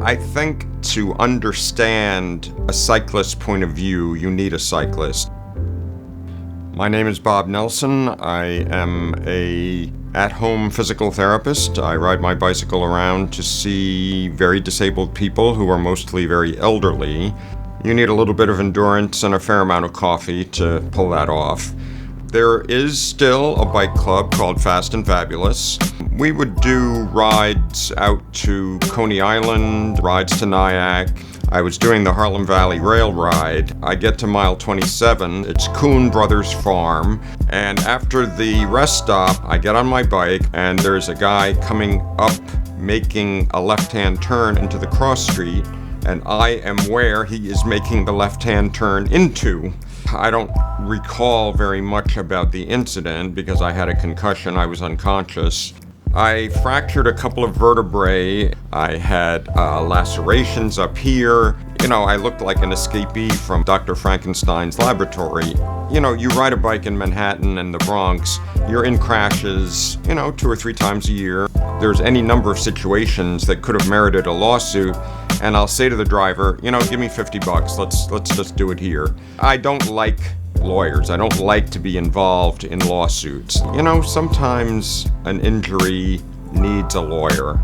I think to understand a cyclist's point of view, you need a cyclist. My name is Bob Nelson. I am a at-home physical therapist. I ride my bicycle around to see very disabled people who are mostly very elderly. You need a little bit of endurance and a fair amount of coffee to pull that off. There is still a bike club called Fast and Fabulous. We would do rides out to Coney Island, rides to Nyack. I was doing the Harlem Valley Rail Ride. I get to mile 27. It's Kuhn Brothers Farm. And after the rest stop, I get on my bike and there's a guy coming up making a left-hand turn into the cross street. And I am where he is making the left-hand turn into. I don't recall very much about the incident because I had a concussion. I was unconscious. I fractured a couple of vertebrae. I had lacerations up here. I looked like an escapee from Dr. Frankenstein's laboratory. You ride a bike in Manhattan and the Bronx, you're in crashes, 2 or 3 times a year. There's any number of situations that could have merited a lawsuit, and I'll say to the driver, give me $50, let's just do it here. I don't like lawyers. I don't like to be involved in lawsuits. Sometimes an injury needs a lawyer.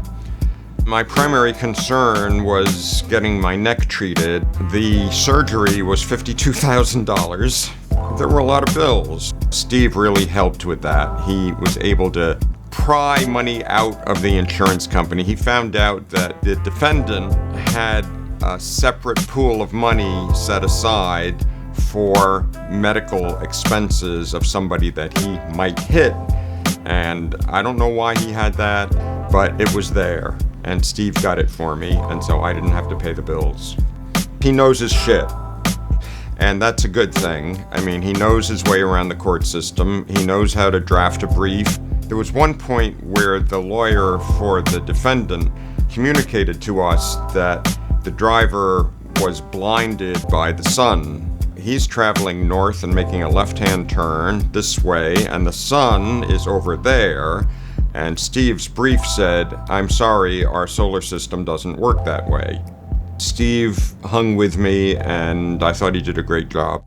My primary concern was getting my neck treated. The surgery was $52,000. There were a lot of bills. Steve really helped with that. He was able to pry money out of the insurance company. He found out that the defendant had a separate pool of money set aside for medical expenses of somebody that he might hit. And I don't know why he had that, but it was there. And Steve got it for me, and so I didn't have to pay the bills. He knows his shit. And that's a good thing. He knows his way around the court system. He knows how to draft a brief. There was one point where the lawyer for the defendant communicated to us that the driver was blinded by the sun. He's traveling north and making a left-hand turn this way, and the sun is over there. And Steve's brief said, "I'm sorry, our solar system doesn't work that way." Steve hung with me, and I thought he did a great job.